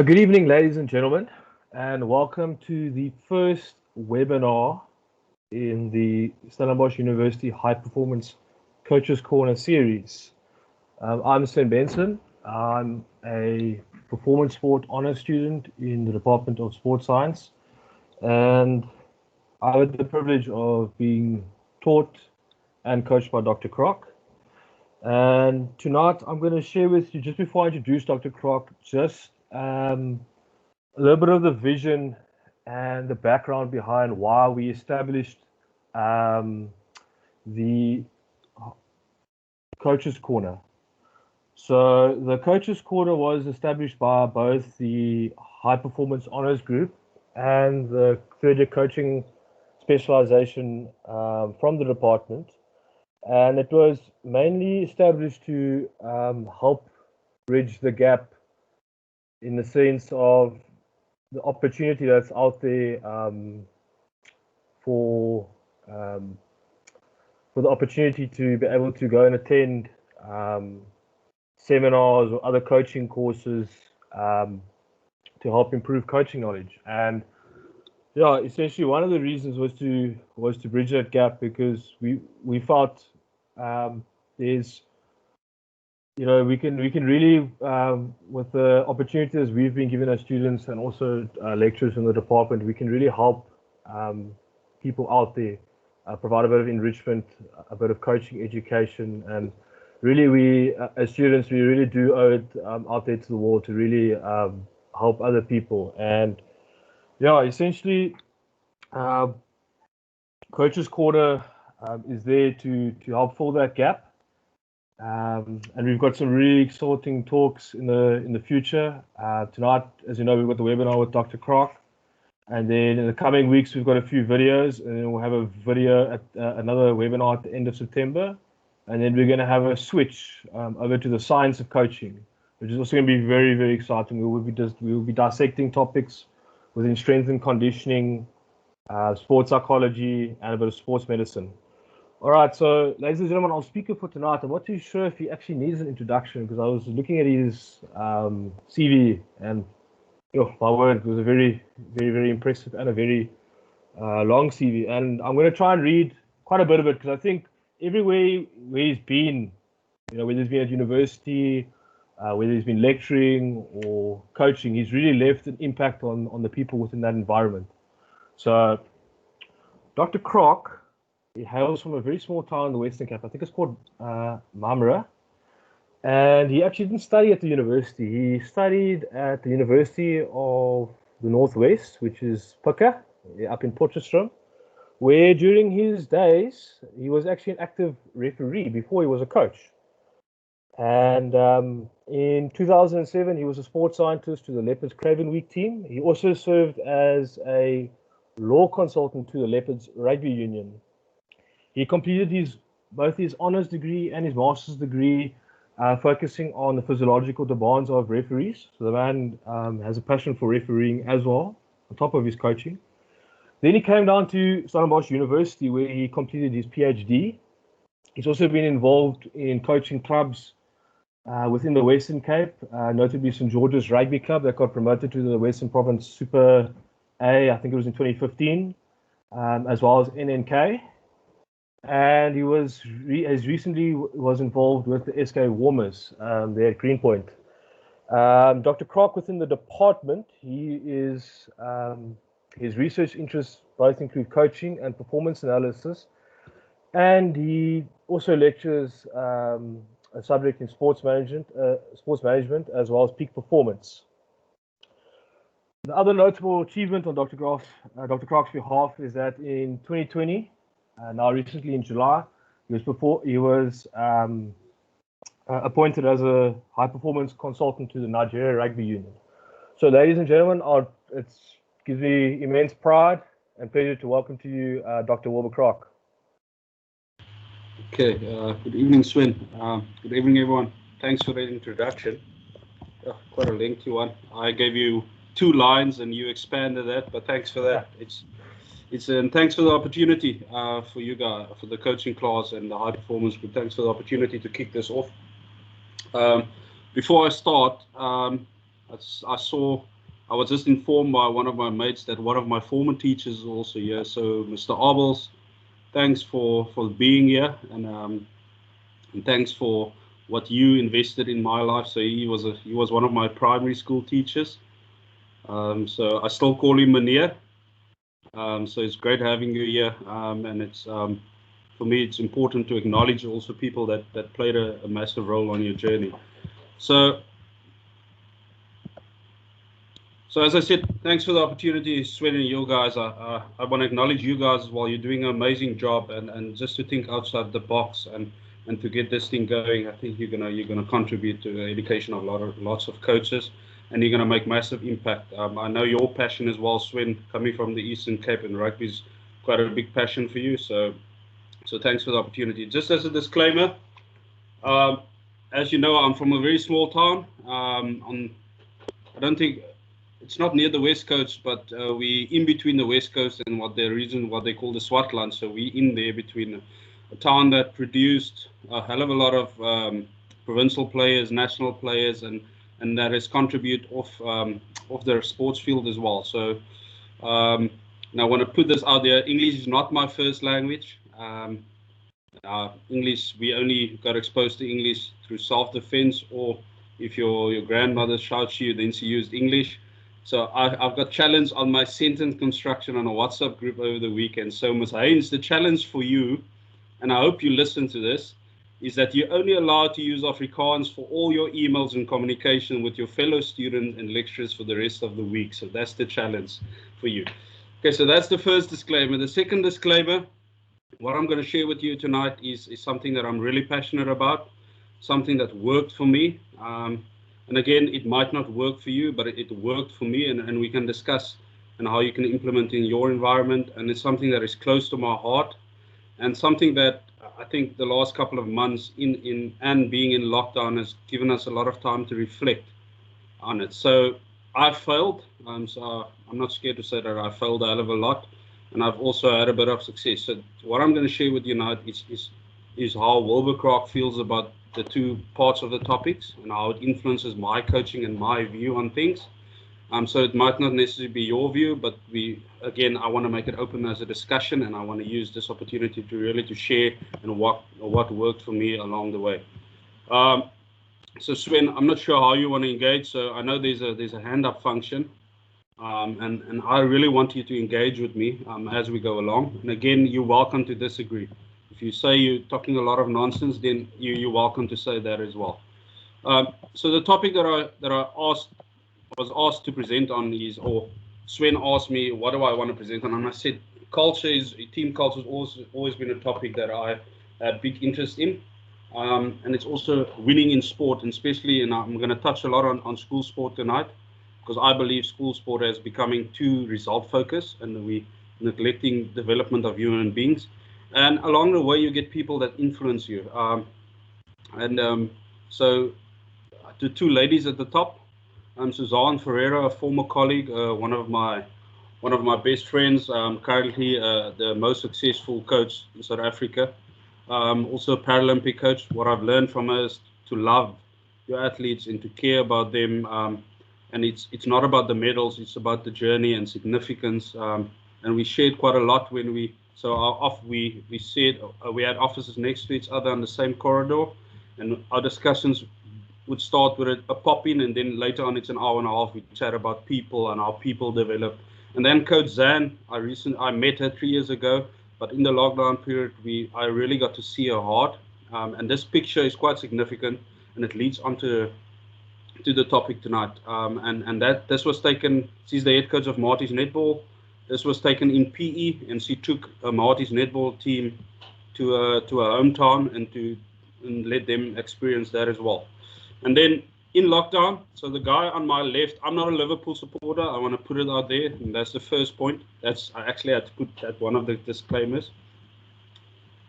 Good evening, ladies and gentlemen, and welcome to the first webinar in the Stellenbosch University High Performance Coaches Corner series. I'm Sven Benson. I'm a performance sport honors student in the Department of Sports Science, and I had the privilege of being taught and coached by Dr. Kraak. And tonight I'm going to share with you, just before I introduce Dr. Kraak, just a little bit of the vision and the background behind why we established the Coaches Corner. So the Coaches Corner was established by both the High Performance Honors Group and the third year coaching specialization from the department. And it was mainly established to help bridge the gap in the sense of the opportunity that's out there for the opportunity to be able to go and attend seminars or other coaching courses to help improve coaching knowledge. And yeah, essentially one of the reasons was to bridge that gap, because we felt there's, you know, we can really with the opportunities we've been given as students and also lecturers in the department, we can really help people out there, provide a bit of enrichment, a bit of coaching education, and really we as students, we really do owe it out there to the world to really help other people. And yeah, essentially Coaches Corner is there to help fill that gap. And we've got some really exciting talks in the future. Tonight, as you know, we've got the webinar with Dr. Kraak, and then in the coming weeks we've got a few videos, and then we'll have a video at another webinar at the end of September, and then we're going to have a switch over to the science of coaching, which is also going to be very, very exciting. We will be dissecting topics within strength and conditioning, sports psychology, and a bit of sports medicine. All right, so ladies and gentlemen, our speaker for tonight, I'm not too sure if he actually needs an introduction, because I was looking at his CV, and my word, it was a very, very, very impressive and a very long CV. And I'm going to try and read quite a bit of it, because I think everywhere where he's been, you know, whether he's been at university, whether he's been lecturing or coaching, he's really left an impact on the people within that environment. So Dr. Kraak, he hails from a very small town in the Western Cape. I think it's called Mamre. And he actually didn't study at the university. He studied at the University of the Northwest, which is Pika, up in Potchefstroom, where during his days, he was actually an active referee before he was a coach. And in 2007, he was a sports scientist to the Leopards Craven Week team. He also served as a law consultant to the Leopards Rugby Union. He completed both his honors degree and his master's degree, focusing on the physiological demands of referees. So the man has a passion for refereeing as well, on top of his coaching. Then he came down to Stellenbosch University, where he completed his PhD. He's also been involved in coaching clubs within the Western Cape, notably St. George's Rugby Club that got promoted to the Western Province Super A, I think it was in 2015, as well as NNK. And he as recently was involved with the SK Warmers there at Greenpoint. Dr. Kraak within the department, his research interests both include coaching and performance analysis, and he also lectures a subject in sports management as well as peak performance. The other notable achievement on Dr. Kraak's behalf is that in 2020, now recently in July, he was appointed as a high performance consultant to the Nigeria Rugby Union. So, ladies and gentlemen, it gives me immense pride and pleasure to welcome to you Dr. Wilbur Kraak. Okay, good evening, Sven. Good evening, everyone. Thanks for that introduction. Quite a lengthy one. I gave you 2 lines and you expanded that, but thanks for that. And thanks for the opportunity for you guys, for the coaching class and the high performance group. Thanks for the opportunity to kick this off. Before I start, I was just informed by one of my mates that one of my former teachers is also here. So Mr. Abels, thanks for being here, and thanks for what you invested in my life. So he was one of my primary school teachers. So I still call him Meneer. So it's great having you here, and it's for me it's important to acknowledge also people that played a massive role on your journey. So as I said, thanks for the opportunity, Sven and you guys. I want to acknowledge you guys as well. You're doing an amazing job, and just to think outside the box and to get this thing going. I think you're gonna contribute to the education of lots of coaches, and you're gonna make massive impact. I know your passion as well, Sven, coming from the Eastern Cape, and rugby is quite a big passion for you. So thanks for the opportunity. Just as a disclaimer, as you know, I'm from a very small town. I don't think it's not near the West Coast, but we in between the West Coast and what they call the Swartland. So we in there between a town that produced a hell of a lot of provincial players, national players, and that has contributed off their sports field as well. So now I want to put this out there. English is not my first language. English, we only got exposed to English through self-defense, or if your grandmother shouts you, then she used English. So I've got challenged on my sentence construction on a WhatsApp group over the weekend. So Ms. Haynes, the challenge for you, and I hope you listen to this, is that you're only allowed to use Afrikaans for all your emails and communication with your fellow students and lecturers for the rest of the week. So that's the challenge for you. Okay, so that's the first disclaimer. The second disclaimer, what I'm going to share with you tonight is something that I'm really passionate about, something that worked for me. And again, it might not work for you, but it worked for me, and we can discuss and how you can implement in your environment. And it's something that is close to my heart, and something that I think the last couple of months and being in lockdown has given us a lot of time to reflect on it. So I failed. So I'm not scared to say that I failed a hell of a lot, and I've also had a bit of success. So what I'm going to share with you now is how Wilbur Kraak feels about the two parts of the topics and how it influences my coaching and my view on things. So it might not necessarily be your view, but I want to make it open as a discussion, and I want to use this opportunity to share and what worked for me along the way. So Sven, I'm not sure how you want to engage. So I know there's a hand up function, and I really want you to engage with me as we go along. And again, you're welcome to disagree. If you say you're talking a lot of nonsense, then you're welcome to say that as well. So the topic that I was asked to present on is, or Sven asked me, what do I want to present on? And I said, team culture has always been a topic that I had big interest in. And it's also winning in sport, and especially, and I'm going to touch a lot on school sport tonight, because I believe school sport is becoming too result focused, and we neglecting development of human beings. And along the way, you get people that influence you. So the two ladies at the top, Suzanne Ferreira, a former colleague, one of my best friends, currently the most successful coach in South Africa, also a Paralympic coach. What I've learned from her is to love your athletes and to care about them. And it's not about the medals, it's about the journey and significance. And we shared quite a lot when we said we had offices next to each other on the same corridor, and our discussions would start with a pop-in, and then later on it's an hour and a half. We chat about people and how people develop. And then Coach Zan, I met her 3 years ago, but in the lockdown period, I really got to see her heart. And this picture is quite significant, and it leads on to the topic tonight. And this was taken. She's the head coach of Marty's Netball. This was taken in PE, and she took Marty's netball team to a hometown and let them experience that as well. And then in lockdown, so the guy on my left, I'm not a Liverpool supporter. I want to put it out there, and that's the first point. I actually had to put that one of the disclaimers.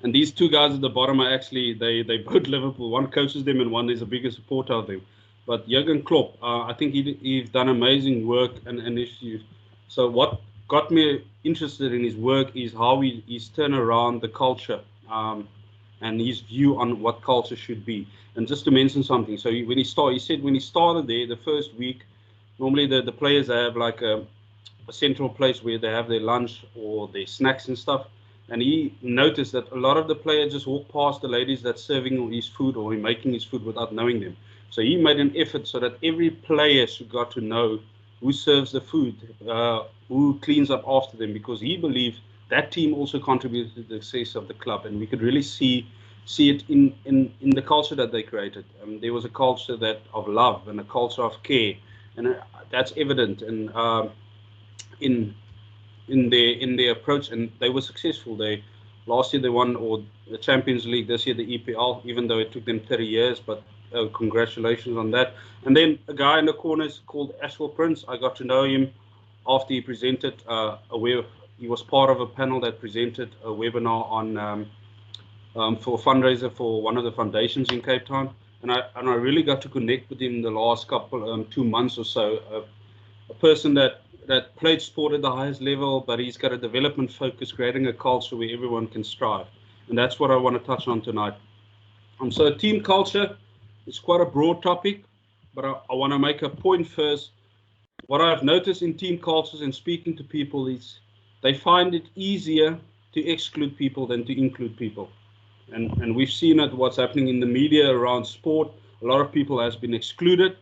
And these two guys at the bottom are actually they both Liverpool. One coaches them, and one is a bigger supporter of them. But Jurgen Klopp, I think he's done amazing work and issues. So what got me interested in his work is how he's turned around the culture and his view on what culture should be. And just to mention something, so when he started there, the first week, normally the players have like a central place where they have their lunch or their snacks and stuff. And he noticed that a lot of the players just walk past the ladies that's serving his food or making his food without knowing them. So he made an effort so that every player should got to know who serves the food, who cleans up after them, because he believed that team also contributed to the success of the club. And we could really see it in the culture that they created. There was a culture of love and a culture of care, and that's evident in their approach, and they were successful. Last year they won the Champions League, this year the EPL, even though it took them 30 years, but congratulations on that. And then a guy in the corners called Ashwell Prince, I got to know him after he presented he was part of a panel that presented a webinar on for a fundraiser for one of the foundations in Cape Town, and I really got to connect with him in the last 2 months or so. A person that played sport at the highest level, but he's got a development focus, creating a culture where everyone can strive, and that's what I want to touch on tonight. So team culture is quite a broad topic, but I want to make a point first. What I've noticed in team cultures and speaking to people is they find it easier to exclude people than to include people. And we've seen it, what's happening in the media around sport. A lot of people has been excluded,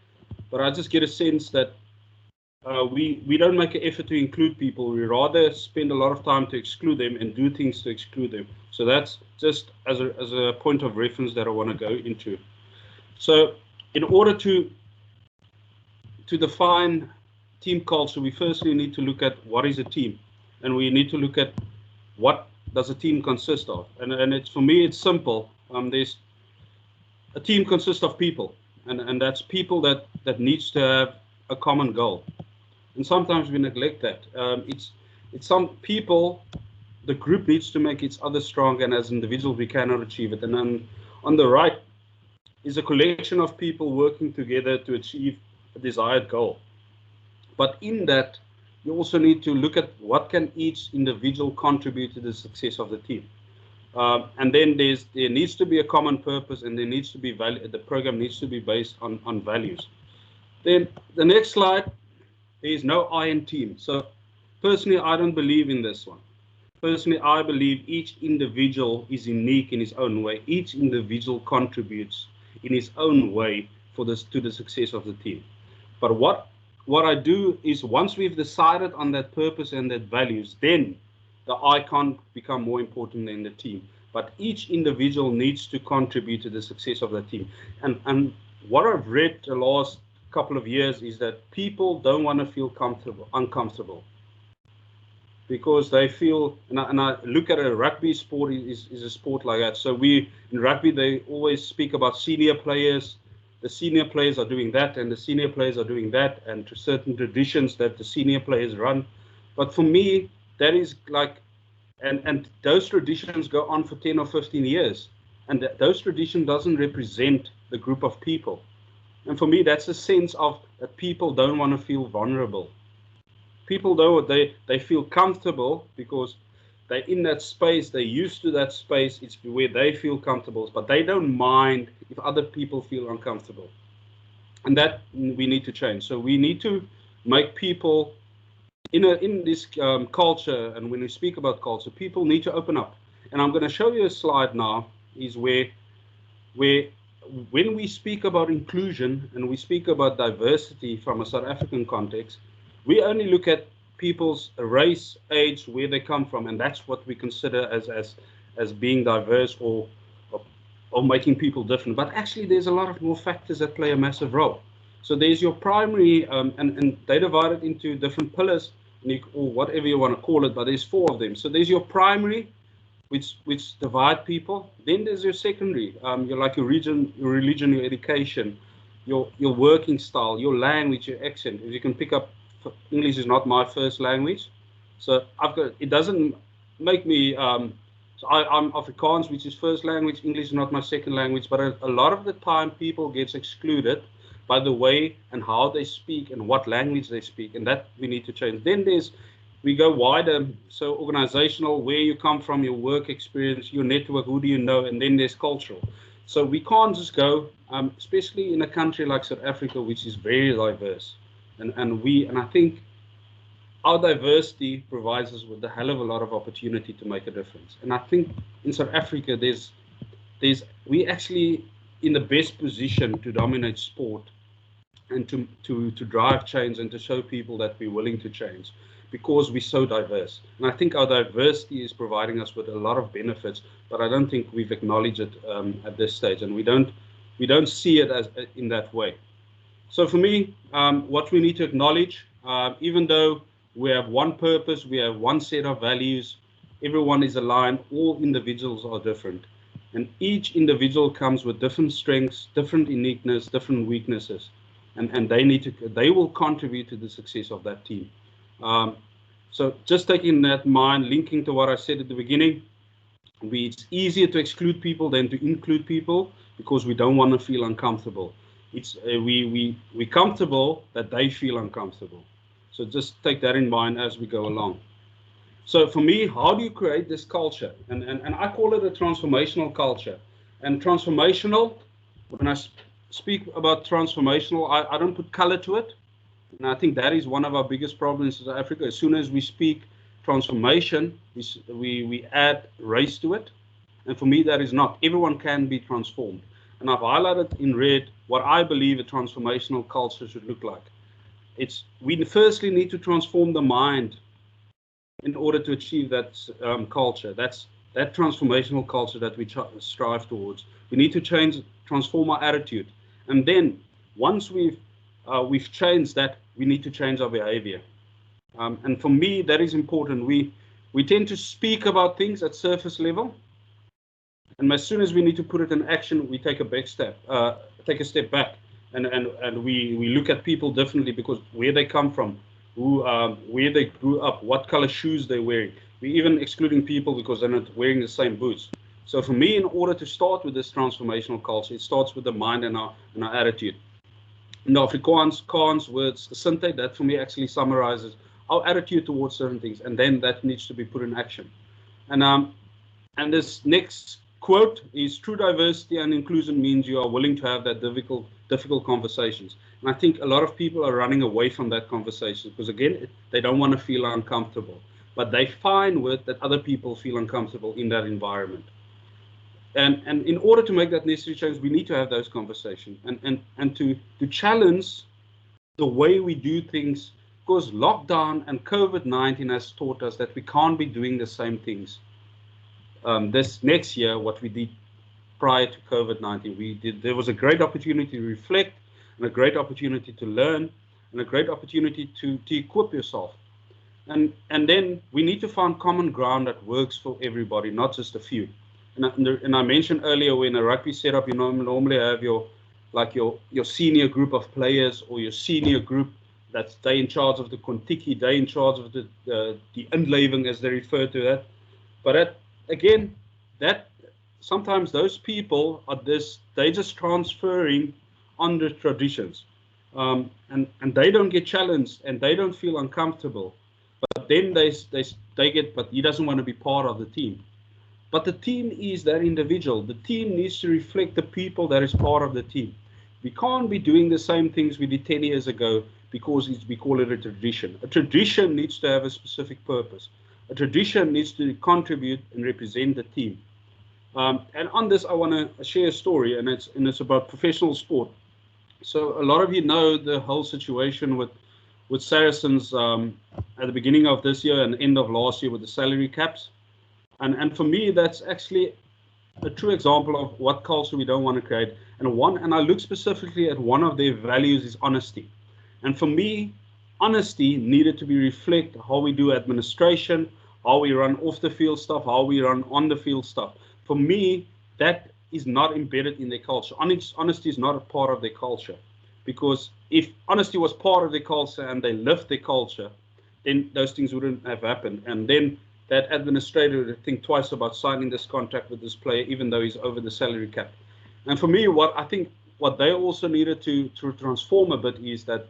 but I just get a sense that we don't make an effort to include people. We rather spend a lot of time to exclude them and do things to exclude them. So that's just as a point of reference that I want to go into. So in order to define team culture, we firstly need to look at what is a team, and we need to look at what does a team consist of. And it's, for me, it's simple. There's a team consists of people, and that's people that needs to have a common goal. And sometimes we neglect that. It's some people, the group needs to make each other strong, and as individuals we cannot achieve it. And then on the right is a collection of people working together to achieve a desired goal. But in that, you also need to look at what can each individual contribute to the success of the team. And then there needs to be a common purpose, and there needs to be value. The program needs to be based on values. Then the next slide, there is no I in team. So personally, I don't believe in this one. Personally, I believe each individual is unique in his own way. Each individual contributes in his own way to the success of the team. But what I do is, once we've decided on that purpose and that values, then the I can't become more important than the team. But each individual needs to contribute to the success of the team. And what I've read the last couple of years is that people don't want to feel uncomfortable, because they feel, and I look at a rugby sport is a sport like that. So in rugby, they always speak about senior players. The senior players are doing that, and the senior players are doing that, and to certain traditions that the senior players run. But for me, that is like, and those traditions go on for 10 or 15 years, and those traditions doesn't represent the group of people. And for me, that's a sense of that people don't want to feel vulnerable. People don't, they feel comfortable because they're in that space, they're used to that space, it's where they feel comfortable, but they don't mind if other people feel uncomfortable. And that we need to change. So we need to make people in this culture, and when we speak about culture, people need to open up. And I'm going to show you a slide now, is where when we speak about inclusion and we speak about diversity from a South African context, we only look at people's race, age, where they come from, and that's what we consider as being diverse or making people different. But actually, there's a lot of more factors that play a massive role. So there's your primary, and they divide it into different pillars, or whatever you want to call it, but there's 4 of them. So there's your primary, which divide people. Then there's your secondary, your religion, your education, your working style, your language, your accent. If you can pick up, English is not my first language, so it doesn't make me. So I'm Afrikaans, which is first language. English is not my second language, but a lot of the time people get excluded by the way and how they speak and what language they speak, and that we need to change. Then we go wider, so organizational, where you come from, your work experience, your network, who do you know, and then there's cultural. So we can't just go, especially in a country like South Africa, which is very diverse. And I think our diversity provides us with a hell of a lot of opportunity to make a difference. And I think in South Africa, we actually in the best position to dominate sport and to drive change and to show people that we're willing to change because we're so diverse. And I think our diversity is providing us with a lot of benefits, but I don't think we've acknowledged it at this stage, and we don't see it as in that way. So for me, what we need to acknowledge, even though we have one purpose, we have one set of values, everyone is aligned, all individuals are different. And each individual comes with different strengths, different uniqueness, different weaknesses. And they will contribute to the success of that team. So just taking that in mind, linking to what I said at the beginning, it's easier to exclude people than to include people because we don't want to feel uncomfortable. It's we're comfortable that they feel uncomfortable. So just take that in mind as we go along. So for me, how do you create this culture? And I call it a transformational culture. And transformational, when I speak about transformational, I don't put color to it. And I think that is one of our biggest problems in South Africa. As soon as we speak transformation, we add race to it. And for me, that is not. Everyone can be transformed. And I've highlighted in red what I believe a transformational culture should look like. We firstly need to transform the mind in order to achieve that culture. That's that transformational culture that we strive towards. We need to transform our attitude. And then once we've changed that, we need to change our behavior. And for me, that is important. We tend to speak about things at surface level. And as soon as we need to put it in action, we take a step back. And we look at people differently because where they come from, where they grew up, what color shoes they're wearing. We're even excluding people because they're not wearing the same boots. So for me, in order to start with this transformational culture, it starts with the mind and our attitude. In the Afrikaans words, gesindheid, that for me actually summarizes our attitude towards certain things, and then that needs to be put in action. And this next quote is, true diversity and inclusion means you are willing to have that difficult conversations. And I think a lot of people are running away from that conversation because, again, they don't want to feel uncomfortable. But they find with that other people feel uncomfortable in that environment. And in order to make that necessary change, we need to have those conversations and to challenge the way we do things, because lockdown and COVID-19 has taught us that we can't be doing the same things this next year what we did prior to COVID-19. There was a great opportunity to reflect and a great opportunity to learn and a great opportunity to equip yourself. And then we need to find common ground that works for everybody, not just a few. And I mentioned earlier, when a rugby setup, you normally have your senior group of players or your senior group that's they in charge of the Kontiki, they in charge of the inleving, as they refer to that. But that sometimes those people are they just transferring on the traditions, and they don't get challenged and they don't feel uncomfortable. But then but he doesn't want to be part of the team. But the team is that individual. The team needs to reflect the people that is part of the team. We can't be doing the same things we did 10 years ago because we call it a tradition. A tradition needs to have a specific purpose. A tradition needs to contribute and represent the team. And on this, I want to share a story, and it's about professional sport. So a lot of you know the whole situation with Saracens at the beginning of this year and end of last year with the salary caps. And for me, that's actually a true example of what culture we don't want to create. And I look specifically at one of their values is honesty. And for me, honesty needed to be reflect how we do administration, how we run off the field stuff, how we run on the field stuff. For me, that is not embedded in their culture. Honesty is not a part of their culture, because if honesty was part of their culture and they lived their culture, then those things wouldn't have happened. And then that administrator would think twice about signing this contract with this player, even though he's over the salary cap. And for me, what they also needed to transform a bit is that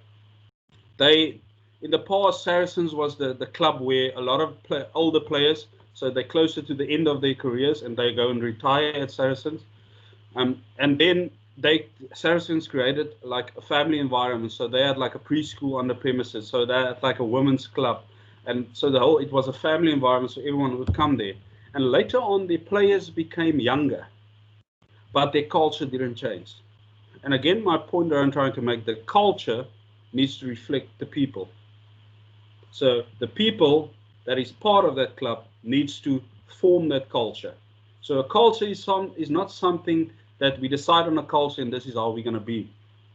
in the past, Saracens was the club where a lot of older players, so they're closer to the end of their careers and they go and retire at Saracens. And then Saracens created like a family environment, so they had like a preschool on the premises, so they had like a women's club, and so it was a family environment, so everyone would come there. And later on, the players became younger, but their culture didn't change. And again, my point that I'm trying to make, the culture needs to reflect the people. So the people that is part of that club needs to form that culture. So a culture is not something that we decide on a culture and this is how we're going to be.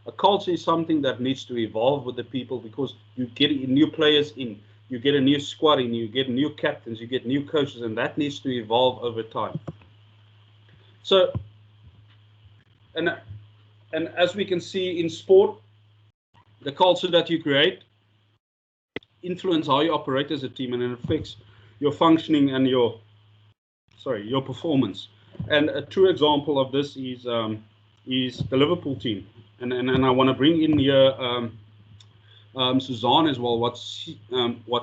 A culture is something that needs to evolve with the people, because you get new players in, you get a new squad in, you get new captains, you get new coaches, and that needs to evolve over time. So, and as we can see in sport, the culture that you create influence how you operate as a team, and it affects your functioning and your performance. And a true example of this is the Liverpool team, and I want to bring in here Suzanne as well. What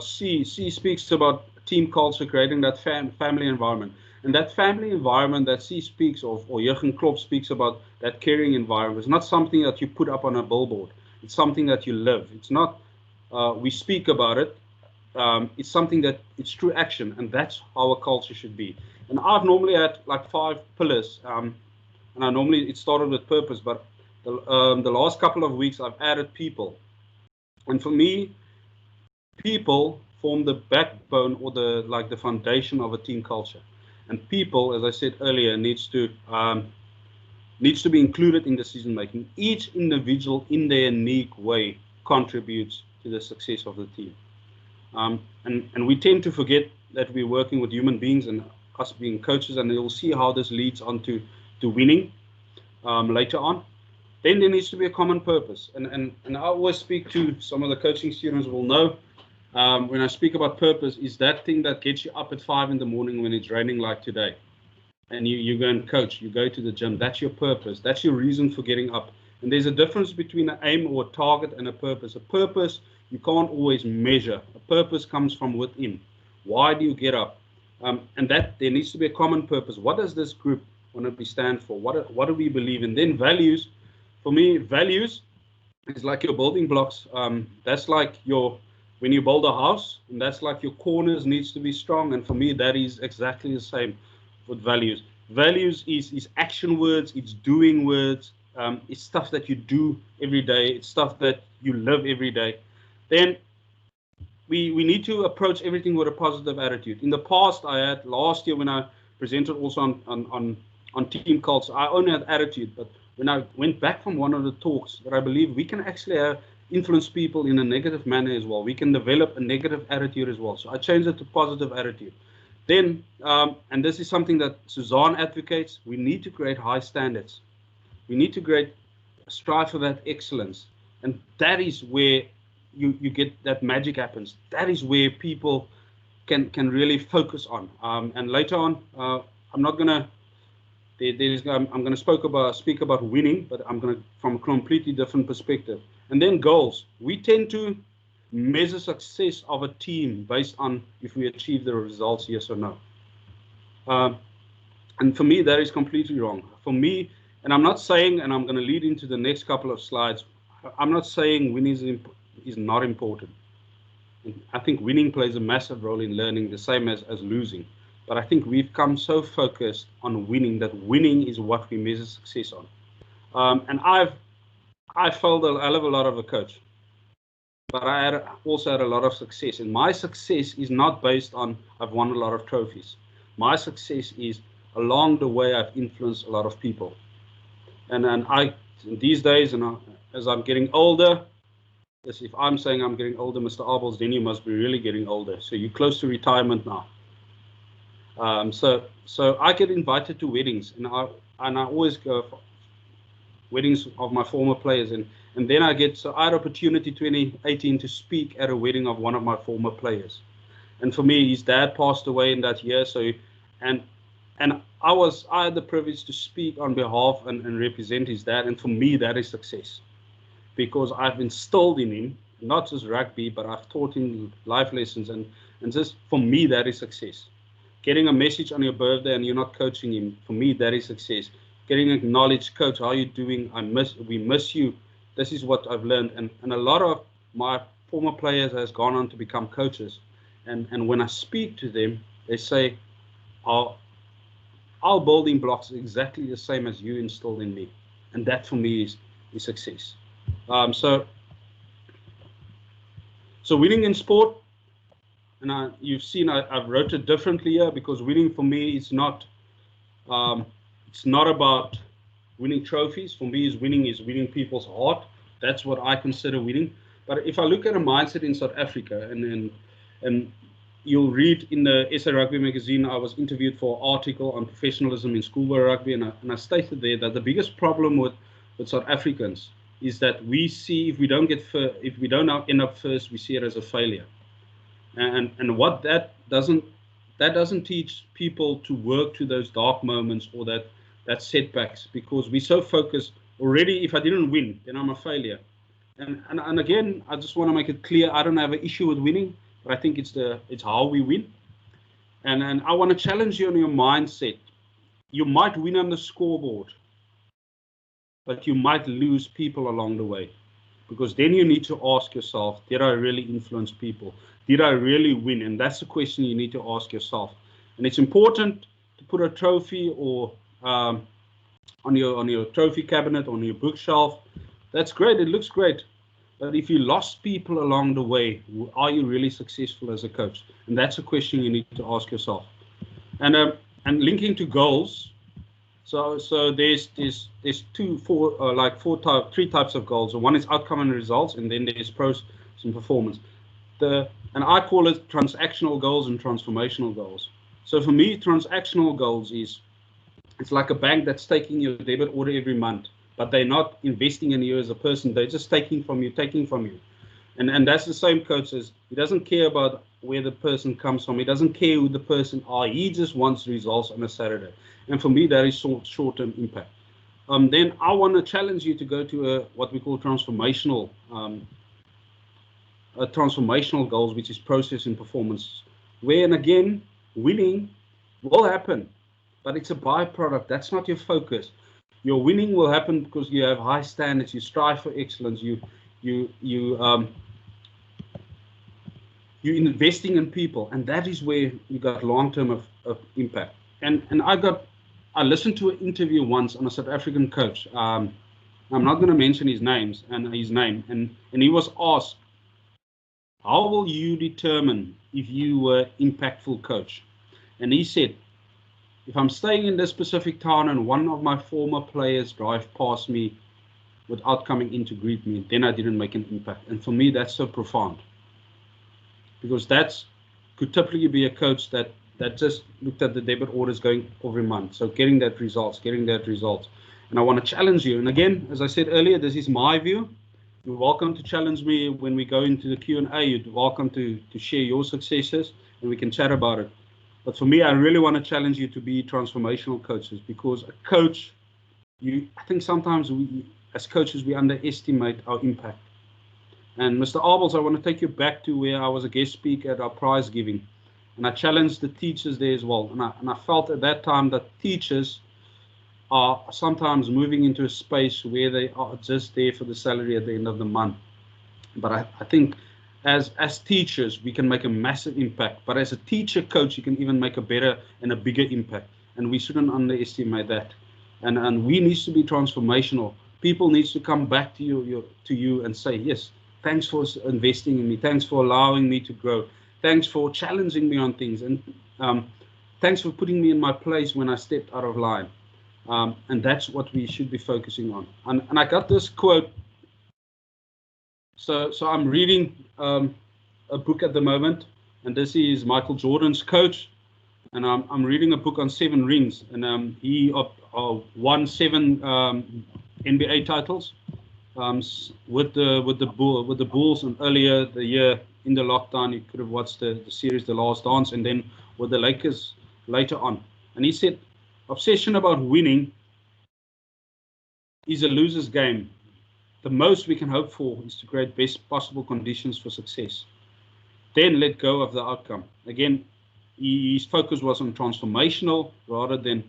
she speaks about team culture, creating that family environment, and that family environment that she speaks of, or Jurgen Klopp speaks about, that caring environment, is not something that you put up on a billboard. It's something that you live. It's not we speak about it. It's something that it's true action, and that's how a culture should be. And I've normally had like 5 pillars, and it started with purpose, but the last couple of weeks I've added people. And for me, people form the backbone, or the foundation of a team culture. And people, as I said earlier, needs to be included in decision making. Each individual in their unique way contributes to the success of the team. And we tend to forget that we're working with human beings and us being coaches, and you'll see how this leads on to winning later on. Then there needs to be a common purpose. And I always speak to some of the coaching students will know when I speak about purpose, is that thing that gets you up at 5 in the morning when it's raining like today. And you go and coach, you go to the gym. That's your purpose. That's your reason for getting up. And there's a difference between an aim or a target and a purpose. A purpose you can't always measure. A purpose comes from within. Why do you get up? And that there needs to be a common purpose. What does this group want to stand for? What do we believe in? Then values. For me, values is like your building blocks. That's like when you build a house, and that's like your corners needs to be strong. And for me, that is exactly the same with values. Values is action words, it's doing words, it's stuff that you do every day, it's stuff that you live every day. Then we need to approach everything with a positive attitude. In the past, last year when I presented also on team culture, I only had attitude, but when I went back from one of the talks, that I believe we can actually influence people in a negative manner as well. We can develop a negative attitude as well. So I changed it to positive attitude. Then, and this is something that Suzanne advocates, we need to create high standards. We need to strive for that excellence. And that is where you get that magic happens. That is where people can really focus on. And later on, I'm not going to, I'm going to speak about winning, but I'm going to from a completely different perspective. And then goals. We tend to measure success of a team based on if we achieve the results, yes or no. And for me, that is completely wrong. For me, and I'm not saying, and I'm going to lead into the next couple of slides, I'm not saying winning is not important. I think winning plays a massive role in learning, the same as losing. But I think we've come so focused on winning that winning is what we measure success on. And I failed a hell of a lot of a coach, but I also had a lot of success. And my success is not based on I've won a lot of trophies. My success is along the way I've influenced a lot of people. And these days, and as I'm getting older, if I'm saying I'm getting older, Mr. Abels, then you must be really getting older. So you're close to retirement now. So I get invited to weddings, and I always go for weddings of my former players, and then I had opportunity 2018 to speak at a wedding of one of my former players. And for me, his dad passed away in that year, and I had the privilege to speak on behalf and represent his dad, and for me that is success, because I've instilled in him not just rugby, but I've taught him life lessons, and just for me that is success. Getting a message on your birthday and you're not coaching him, for me that is success. getting acknowledged. Coach, how are you doing? We miss you. This is what I've learned. And a lot of my former players has gone on to become coaches. And when I speak to them, they say, our building blocks are exactly the same as you instilled in me. And that for me is success. So winning in sport, and you've seen I've wrote it differently here, because winning for me is not about winning trophies. For me, winning people's heart. That's what I consider winning. But if I look at a mindset in South Africa, and you'll read in the SA Rugby magazine, I was interviewed for an article on professionalism in schoolboy rugby, and I stated there that the biggest problem with South Africans is that we see, if we don't end up first, we see it as a failure. And what that doesn't teach people to work to those dark moments or that setbacks, because we're so focused already. If I didn't win, then I'm a failure. And again, I just want to make it clear, I don't have an issue with winning, but I think it's how we win. And I want to challenge you on your mindset. You might win on the scoreboard, but you might lose people along the way, because then you need to ask yourself, did I really influence people? Did I really win? And that's the question you need to ask yourself. And it's important to put a trophy or on your trophy cabinet, on your bookshelf. That's great. It looks great. But if you lost people along the way, are you really successful as a coach? And that's a question you need to ask yourself. And linking to goals. So there's three types of goals. One is outcome and results, and then there's process and performance. And I call it transactional goals and transformational goals. So for me, transactional goals it's like a bank that's taking your debit order every month, but they're not investing in you as a person. They're just taking from you. And that's the same coach as, he doesn't care about where the person comes from. He doesn't care who the person are. He just wants results on a Saturday. And for me, that is short-term impact. Then I want to challenge you to go to what we call transformational goals, which is process and performance. Where, and again, winning will happen, but it's a byproduct. That's not your focus. Your winning will happen because you have high standards. You strive for excellence. You're investing in people, and that is where you got long-term of impact. And I listened to an interview once on a South African coach. I'm not going to mention his name, and he was asked, how will you determine if you were impactful coach? And he said, if I'm staying in this specific town and one of my former players drive past me without coming in to greet me, then I didn't make an impact. And for me, that's so profound, because could typically be a coach that just looked at the debit orders going every month. So getting that results. And I want to challenge you. And again, as I said earlier, this is my view. You're welcome to challenge me when we go into the Q&A. You're welcome to share your successes, and we can chat about it. But for me, I really want to challenge you to be transformational coaches, because a coach, I think sometimes we, as coaches, we underestimate our impact. And Mr. Abels, I want to take you back to where I was a guest speaker at our prize giving. And I challenged the teachers there as well. And I felt at that time that teachers are sometimes moving into a space where they are just there for the salary at the end of the month. But I think as teachers, we can make a massive impact. But as a teacher coach, you can even make a better and a bigger impact. And we shouldn't underestimate that. And we need to be transformational. People need to come back to you and say, yes, thanks for investing in me. Thanks for allowing me to grow. Thanks for challenging me on things. And thanks for putting me in my place when I stepped out of line. And that's what we should be focusing on. And I got this quote. So I'm reading a book at the moment, and this is Michael Jordan's coach. And I'm reading a book on 7 rings, and he won 7 NBA titles with the Bulls. And earlier the year in the lockdown, you could have watched the series The Last Dance, and then with the Lakers later on. And he said, obsession about winning is a loser's game. The most we can hope for is to create best possible conditions for success. Then let go of the outcome. Again, his focus was on transformational rather than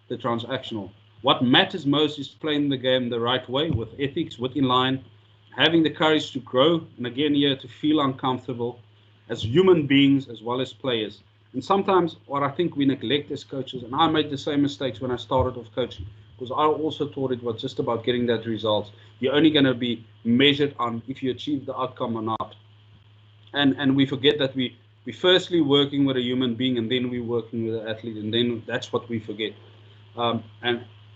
the transactional. what matters most is playing the game the right way, with ethics, within line, having the courage to grow, and again here to feel uncomfortable as human beings as well as players. And sometimes what I think we neglect as coaches, and I made the same mistakes when I started off coaching, because I also thought it was just about getting that result. You're only going to be measured on if you achieve the outcome or not. And we forget that we firstly working with a human being, and then we're working with an athlete, and then that's what we forget.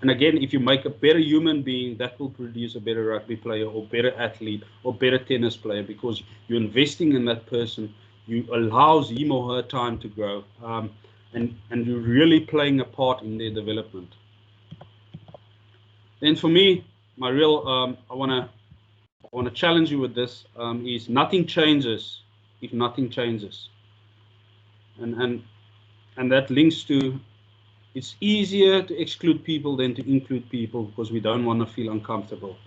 And again, if you make a better human being, that will produce a better rugby player or better athlete or better tennis player, because you're investing in that person. You allows him or her time to grow, and you're really playing a part in their development. Then for me, my real, I want to challenge you with this, is nothing changes if nothing changes. And that links to, it's easier to exclude people than to include people, because we don't want to feel uncomfortable.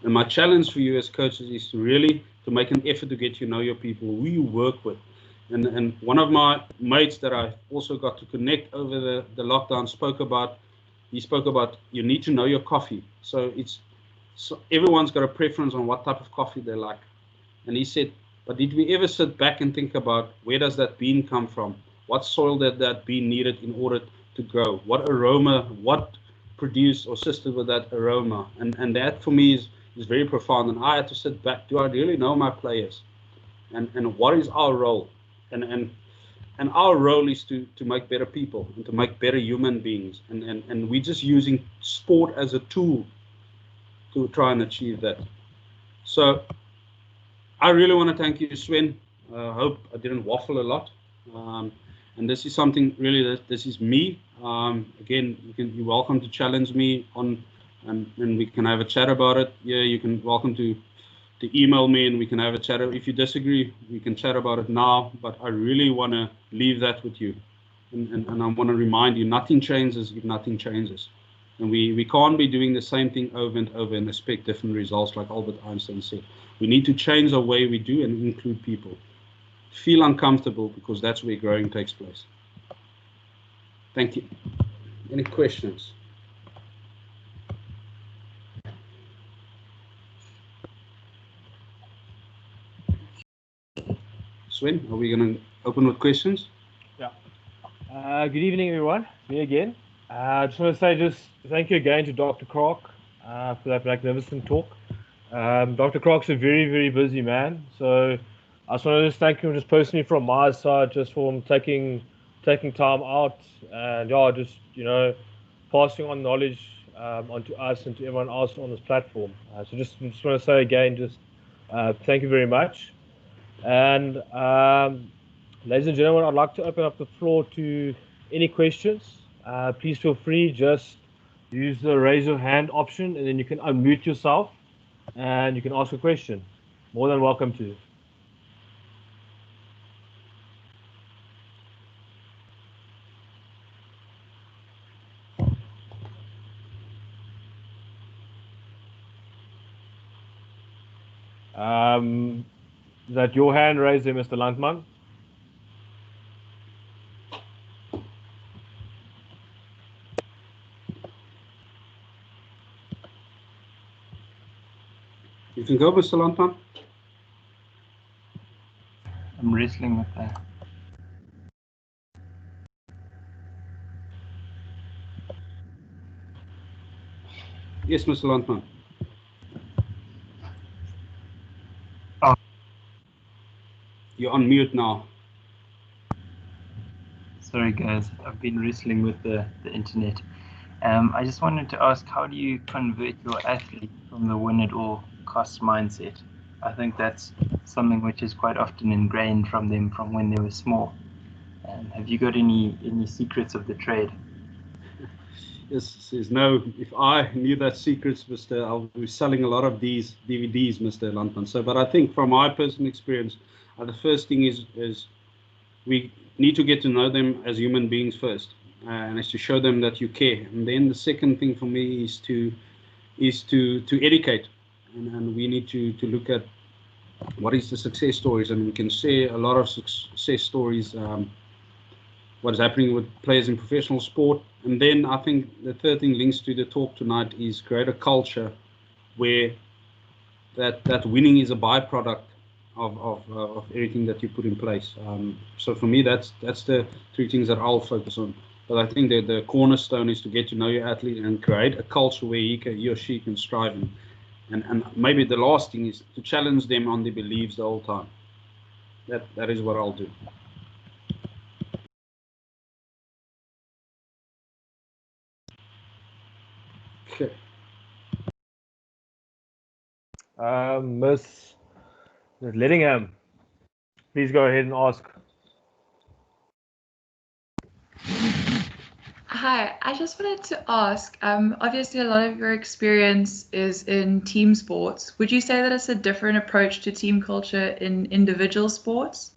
And my challenge for you as coaches is to really to make an effort to get to know your people, who you work with. And one of my mates that I also got to connect over the lockdown spoke about you need to know your coffee. So everyone's got a preference on what type of coffee they like. And he said, but did we ever sit back and think about where does that bean come from? What soil that bean needed in order to grow? What aroma, what produced or assisted with that aroma? And that for me is very profound. And I had to sit back. Do I really know my players? And what is our role? And our role is to make better people and to make better human beings. And we're just using sport as a tool to try and achieve that. So I really want to thank you, Sven. I hope I didn't waffle a lot. And this is something really, this is me. Again, you're welcome to challenge me on, and we can have a chat about it. Yeah, you can welcome to email me and we can have a chat. If you disagree, we can chat about it now, but I really want to leave that with you. And I want to remind you, nothing changes if nothing changes. And we can't be doing the same thing over and over and expect different results, like Albert Einstein said. We need to change the way we do and include people. Feel uncomfortable, because that's where growing takes place. Thank you. Any questions? Sven, are we going to open with questions? Yeah. Good evening, everyone. Me again. I just want to say thank you again to Dr. Kraak for that magnificent talk. Dr. Kraak's a very, very busy man, so I just want to thank him just personally from my side, just for taking time out and just passing on knowledge onto us and to everyone else on this platform. So just want to say again, thank you very much. And ladies and gentlemen, I'd like to open up the floor to any questions. Please feel free, just use the raise your hand option, and then you can unmute yourself and you can ask a question. More than welcome to. Is that your hand raised there, Mr. Landman? You can go, Mr. Landman. I'm wrestling with that. Yes, Mr. Landman. Oh. You're on mute now. Sorry, guys. I've been wrestling with the internet. I just wanted to ask, how do you convert your athlete from the win-at-all cost mindset? I think that's something which is quite often ingrained from them from when they were small. Have you got any secrets of the trade? Yes, there's no. If I knew that secrets, I'll be selling a lot of these DVDs, Mr. Landman. So, but I think from my personal experience, the first thing is we need to get to know them as human beings first, and is to show them that you care. And then the second thing for me is to educate, and we need to look at what is the success stories, and we can share a lot of success stories what is happening with players in professional sport. And then I think the third thing links to the talk tonight is create a culture where that winning is a byproduct of everything that you put in place. So for me, that's the three things that I'll focus on. But I think that the cornerstone is to get to know your athlete and create a culture where he or she can strive. And maybe the last thing is to challenge them on their beliefs the whole time. That is what I'll do. Okay. Miss Lettingham, please go ahead and ask. Hi, I just wanted to ask, obviously a lot of your experience is in team sports. Would you say that it's a different approach to team culture in individual sports?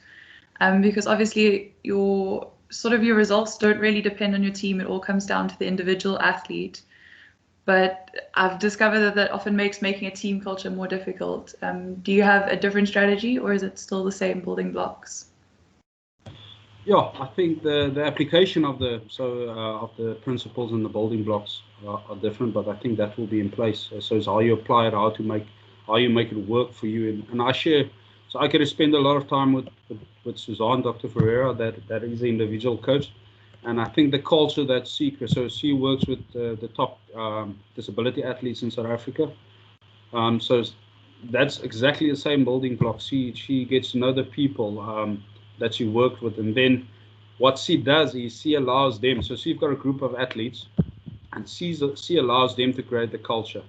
Because obviously your results don't really depend on your team. It all comes down to the individual athlete. But I've discovered that that often makes making a team culture more difficult. Do you have a different strategy, or is it still the same building blocks? Yeah, I think the application of the principles and the building blocks are different, but I think that will be in place. So it's how you apply it, how you make it work for you. And I share. So I could spend a lot of time with Suzanne, Dr. Ferreira, that is the individual coach, and I think the culture that she works with the top disability athletes in South Africa. So that's exactly the same building block. She gets to know the people that she worked with, and then what she does is she allows them. So she's got a group of athletes, and she allows them to create the culture.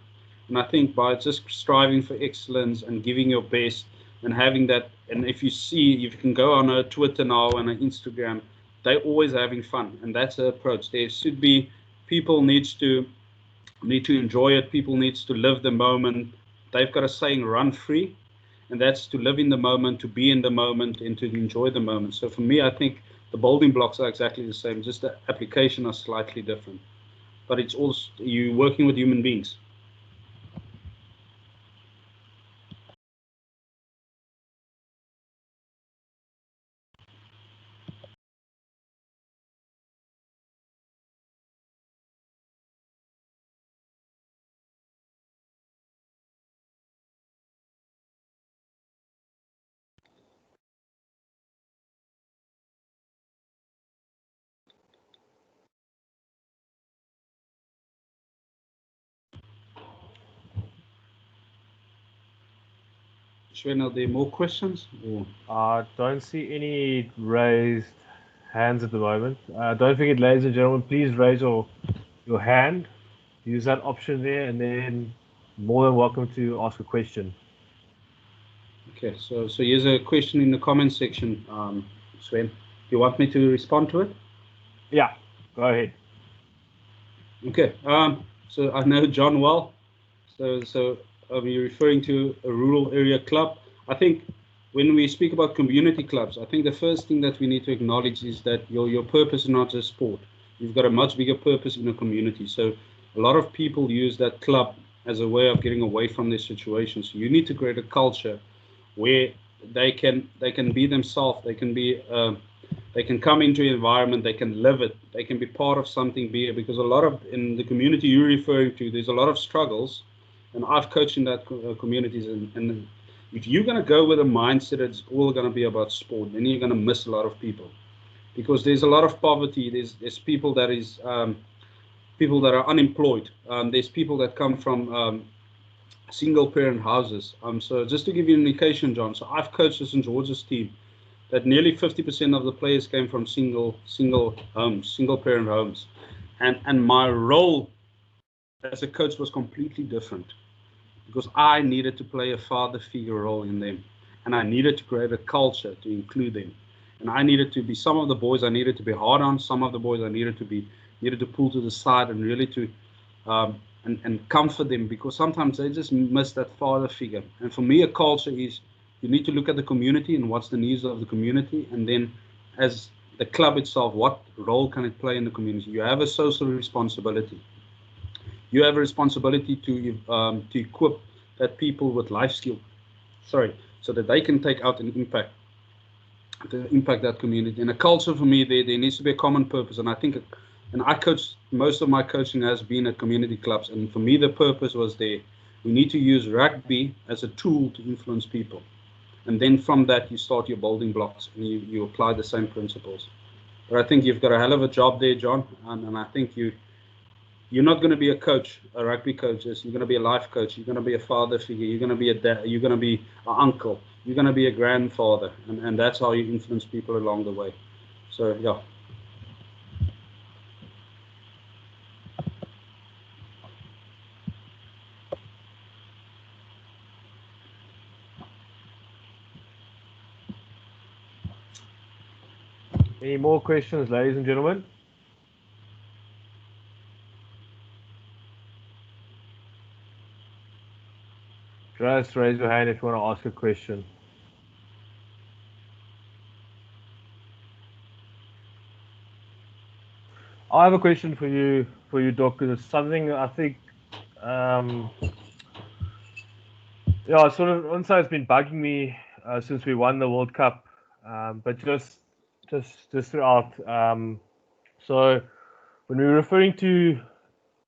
And I think by just striving for excellence and giving your best and having that, and if you can go on a Twitter now and an Instagram, they're always having fun, and that's the approach. There should be people need to enjoy it. People needs to live the moment. They've got a saying, "Run free." And that's to live in the moment, to be in the moment, and to enjoy the moment. So for me, I think the building blocks are exactly the same, just the application are slightly different. But it's also you working with human beings. Sven, are there more questions? Or? I don't see any raised hands at the moment. Don't forget, ladies and gentlemen, please raise your hand. Use that option there, and then more than welcome to ask a question. Okay, so here's a question in the comment section, Sven. You want me to respond to it? Yeah, go ahead. Okay. So I know John well. So you're referring to a rural area club. I think when we speak about community clubs, I think the first thing that we need to acknowledge is that your purpose is not just sport. You've got a much bigger purpose in a community. So a lot of people use that club as a way of getting away from their situation. So you need to create a culture where they can be themselves. They can come into an environment, they can live it, they can be part of something bigger, because a lot of, in the community you're referring to, there's a lot of struggles, and I've coached in that communities, and if you're going to go with a mindset that's all going to be about sport, then you're going to miss a lot of people, because there's a lot of poverty, there's people that is, people that are unemployed, there's people that come from single parent houses. So just to give you an indication, John, so I've coached the St. George's team, that nearly 50% of the players came from single parent homes, and my role as a coach was completely different, because I needed to play a father figure role in them, and I needed to create a culture to include them, and I needed to be, some of the boys I needed to be hard on, some of the boys I needed to pull to the side and really to and comfort them, because sometimes they just miss that father figure. And for me, a culture is, you need to look at the community and what's the needs of the community, and then as the club itself, what role can it play in the community? You have a social responsibility. You have a responsibility to equip that people with life skill, so that they can take out an impact. to impact that community. And a culture for me, there needs to be a common purpose. And I think, and I coach, most of my coaching has been at community clubs. And for me, the purpose was there. We need to use rugby as a tool to influence people. And then from that, you start your building blocks and you apply the same principles. But I think you've got a hell of a job there, John. And I think you're not going to be a coach, a rugby coach. You're going to be a life coach. You're going to be a father figure. You're going to be a dad. You're going to be an uncle. You're going to be a grandfather. And that's how you influence people along the way. So, yeah. Any more questions, ladies and gentlemen? Just raise your hand if you want to ask a question. I have a question for you, Doc, because it's something I think, yeah, sort of, also it's been bugging me since we won the World Cup, but just throughout. So when we're referring to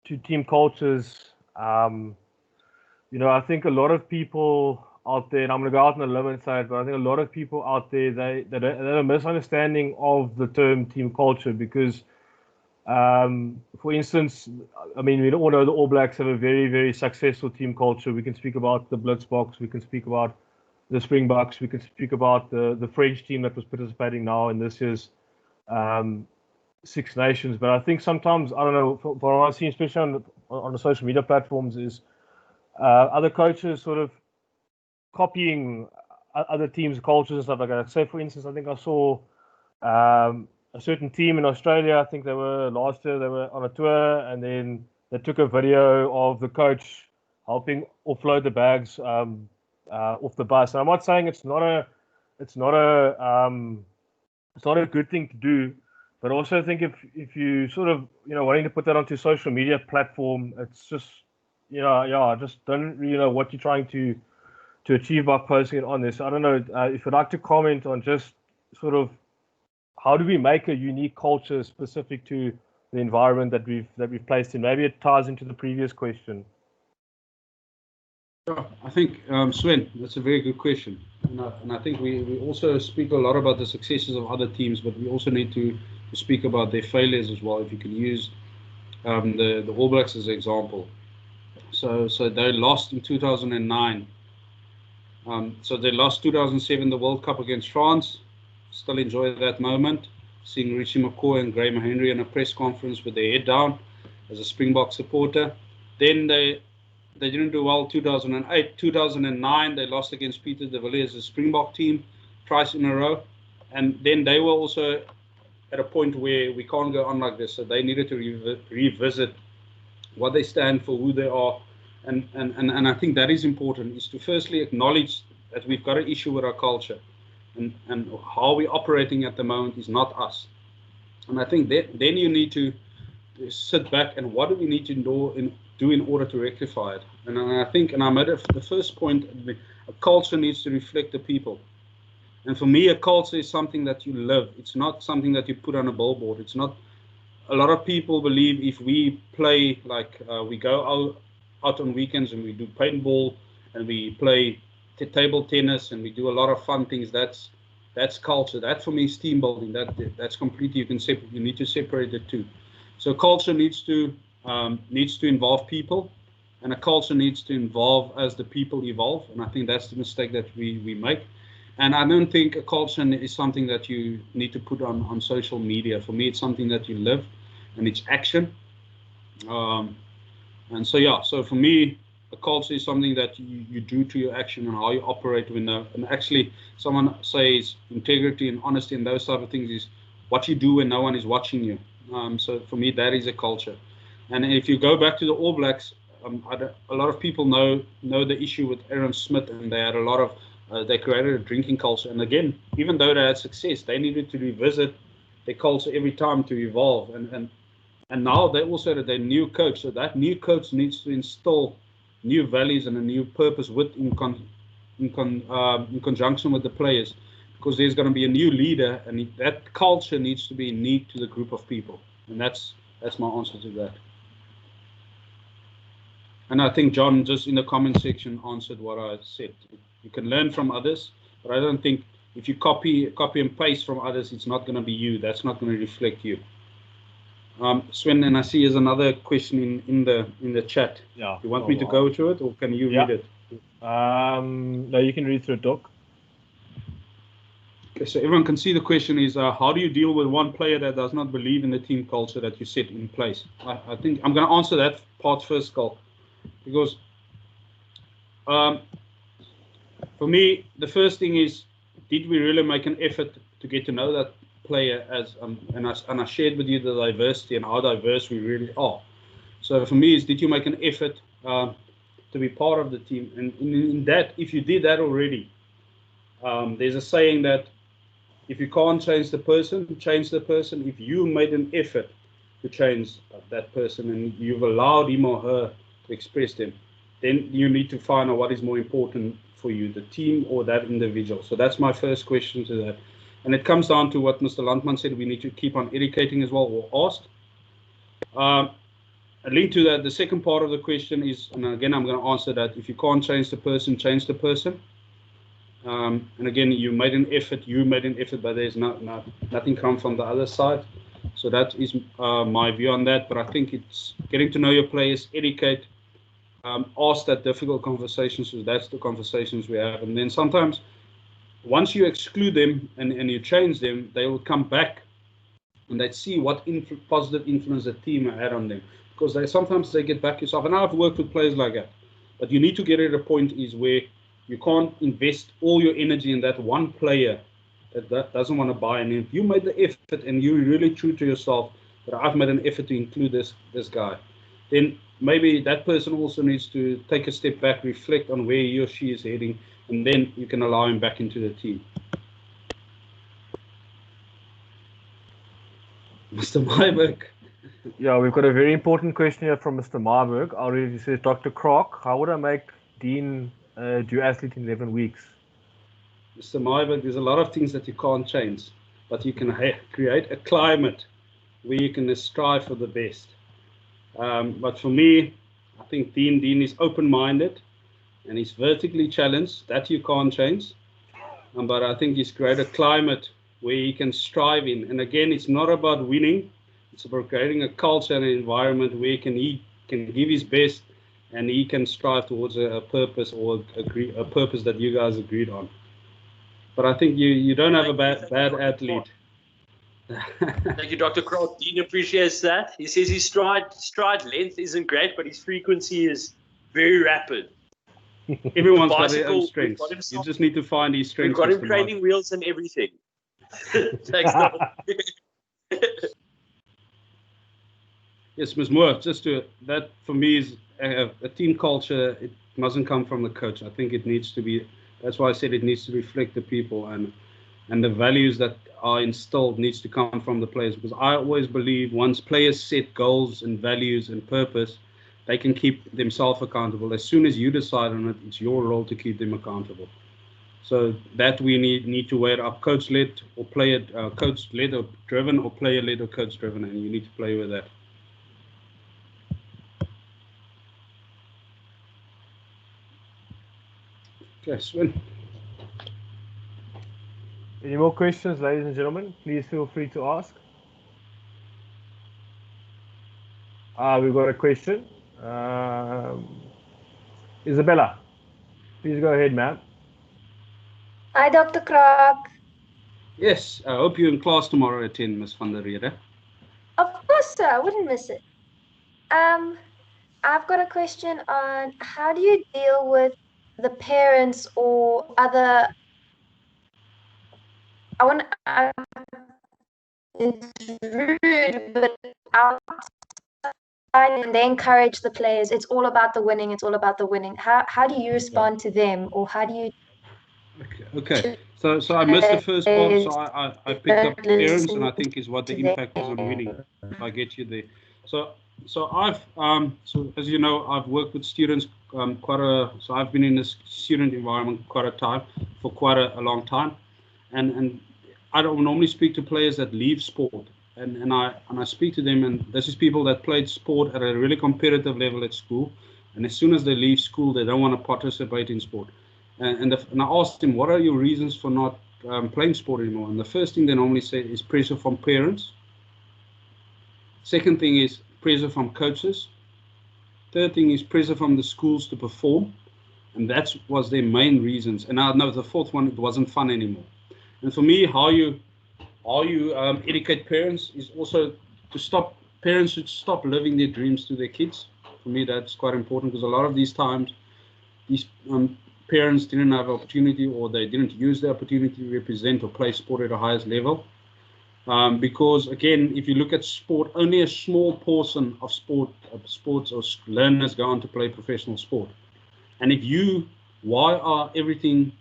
team cultures, you know, I think a lot of people out there, and I'm going to go out on the limb and say it, but I think a lot of people out there, they have a misunderstanding of the term team culture because, for instance, I mean, we all know the All Blacks have a very, very successful team culture. We can speak about the Blitzboks, we can speak about the Springboks, we can speak about the French team that was participating now in this year's Six Nations. But I think sometimes, I don't know, for what I've seen, especially on the social media platforms, is other coaches sort of copying other teams' cultures and stuff like that. Say, for instance, I think I saw a certain team in Australia. I think they were last year. They were on a tour, and then they took a video of the coach helping offload the bags off the bus. And I'm not saying it's not a good thing to do, but also I think if you sort of, you know, wanting to put that onto social media platform, it's just, you know, yeah, I just don't really know what you're trying to achieve by posting it on this. I don't know if you'd like to comment on just sort of how do we make a unique culture specific to the environment that we've placed in. Maybe it ties into the previous question. Yeah, I think, Sven, that's a very good question. And I think we also speak a lot about the successes of other teams, but we also need to speak about their failures as well. If you can use the All Blacks as an example. So they lost in 2009. So they lost 2007 the World Cup against France. Still enjoy that moment, seeing Richie McCaw and Graham Henry in a press conference with their head down as a Springbok supporter. Then they didn't do well 2008. 2009 they lost against Peter de Villiers as a Springbok team twice in a row. And then they were also at a point where we can't go on like this. So they needed to revisit what they stand for, who they are. And I think that is important, is to firstly acknowledge that we've got an issue with our culture. And how we're operating at the moment is not us. And I think then you need to sit back and what do we need to do in order to rectify it. And I think, and I made the first point, a culture needs to reflect the people. And for me, a culture is something that you live. It's not something that you put on a billboard. It's not. A lot of people believe if we play, like we go out on weekends and we do paintball and we play table tennis and we do a lot of fun things, that's culture. That for me is team building. That's completely, you need to separate the two. So culture needs to involve people, and a culture needs to involve as the people evolve. And I think that's the mistake that we make. And I don't think a culture is something that you need to put on social media. For me, it's something that you live, and it's action. And so, yeah, so for me, a culture is something that you do to your action and how you operate. And actually, someone says integrity and honesty and those type of things is what you do when no one is watching you. So for me, that is a culture. And if you go back to the All Blacks, a lot of people know the issue with Aaron Smith, and they had a lot of they created a drinking culture. And again, even though they had success, they needed to revisit their culture every time to evolve. And now they also had their new coach. So that new coach needs to instill new values and a new purpose in conjunction with the players. because there's going to be a new leader, and that culture needs to be unique to the group of people. And that's my answer to that. And I think John, just in the comment section, answered what I said. You can learn from others, but I don't think if you copy and paste from others, it's not going to be you. That's not going to reflect you. Sven, and I see there's another question in the chat. Yeah. You want me to go through it, or can you read it? No, you can read through it, Doc. Okay, so everyone can see the question is, how do you deal with one player that does not believe in the team culture that you set in place? I think I'm going to answer that part first, Carl, because for me, the first thing is, did we really make an effort to get to know that player as and I shared with you the diversity and how diverse we really are. So for me, did you make an effort to be part of the team? And in that, if you did that already, there's a saying that if you can't change the person, change the person. If you made an effort to change that person and you've allowed him or her to express them, then you need to find out what is more important for you, the team or that individual. So that's my first question to that. And it comes down to what Mr. Landman said, we need to keep on educating as well, or asked. A link to that, the second part of the question is, and again, I'm going to answer that, if you can't change the person, change the person. And again, you made an effort, but there's nothing come from the other side. So that is my view on that. But I think it's getting to know your players, educate, ask that difficult conversations. So that's the conversations we have. And then sometimes, once you exclude them and you change them, they will come back and they see what positive influence the team had on them. Because sometimes they get back yourself. And I've worked with players like that. But you need to get at a point is where you can't invest all your energy in that one player that doesn't want to buy. And if you made the effort and you're really true to yourself, that I've made an effort to include this guy, then maybe that person also needs to take a step back, reflect on where he or she is heading, and then you can allow him back into the team. Mr. Myberg. Yeah, we've got a very important question here from Mr. Myberg. I'll read it. He says, Dr. Kraak, how would I make Dean a duathlete in 11 weeks? Mr. Myberg, there's a lot of things that you can't change, but you can create a climate where you can strive for the best. But for me, I think Dean is open-minded and he's vertically challenged. That you can't change. But I think he's created a climate where he can strive in. And again, it's not about winning. It's about creating a culture and an environment where he can give his best and he can strive towards a purpose or a purpose that you guys agreed on. But I think you don't have a bad athlete. Thank you, Dr. Kraak. Dean appreciates that. He says his stride length isn't great, but his frequency is very rapid. Everyone's got their own strengths. You just need to find these strengths. We've got him training wheels and everything. Thanks, Doc. Yes, Ms. Moore, that for me is a team culture. It mustn't come from the coach. I think it needs to be, that's why I said it needs to reflect the people and the values that are instilled needs to come from the players, because I always believe once players set goals and values and purpose, they can keep themselves accountable. As soon as you decide on it, it's your role to keep them accountable. So that we need to weigh it up, coach-led or player, coach-led or driven, or player-led or coach-driven, and you need to play with that. Okay, Sven. Any more questions, ladies and gentlemen? Please feel free to ask. We've got a question. Isabella, please go ahead, ma'am. Hi, Dr. Kraak. Yes, I hope you're in class tomorrow at 10, Ms. van der Rede. Of course, sir. I wouldn't miss it. I've got a question on how do you deal with the parents or other. It's rude, but outside, and they encourage the players. It's all about the winning. It's all about the winning. How do you respond to them, or how do you? Okay. So I missed the first part. So I picked up parents, and I think is what the impact is on winning. If I get you there. So I've so as you know, I've worked with students so I've been in this student environment for quite a long time, and I don't normally speak to players that leave sport, and I speak to them, and this is people that played sport at a really competitive level at school, and as soon as they leave school, they don't want to participate in sport, and I asked them, what are your reasons for not playing sport anymore? And the first thing they normally say is pressure from parents. Second thing is pressure from coaches. Third thing is pressure from the schools to perform, and that was their main reasons. And I know the fourth one, it wasn't fun anymore. And for me, how you educate parents is also to stop. Parents should stop living their dreams to their kids. For me, that's quite important, because a lot of these times, these parents didn't have opportunity, or they didn't use the opportunity to represent or play sport at the highest level. Because again, if you look at sport, only a small portion of sports or learners go on to play professional sport. And why are everything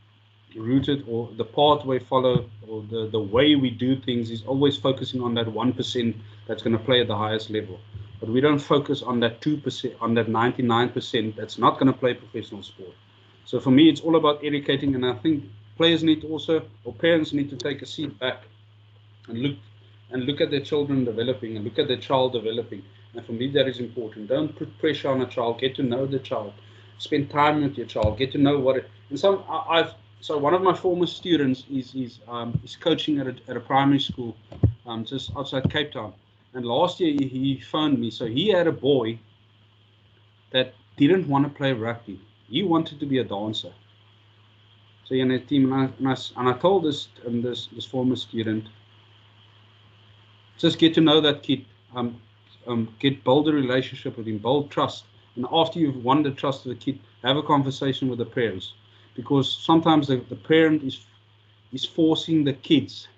rooted, or the pathway follow, or the way we do things is always focusing on that 1% that's going to play at the highest level, but we don't focus on that 2%, on that 99% that's not going to play professional sport. So for me, it's all about educating, and I think players need to also, or parents need to take a seat back and look at their children developing, and look at their child developing. And for me, that is important. Don't put pressure on a child. Get to know the child. Spend time with your child. Get to know what it. And so one of my former students is coaching at a primary school just outside Cape Town. And last year he phoned me. So he had a boy that didn't want to play rugby. He wanted to be a dancer. So in a team, and I told this former student, just get to know that kid, build a relationship with him, build trust. And after you've won the trust of the kid, have a conversation with the parents. Because sometimes the parent is forcing the kids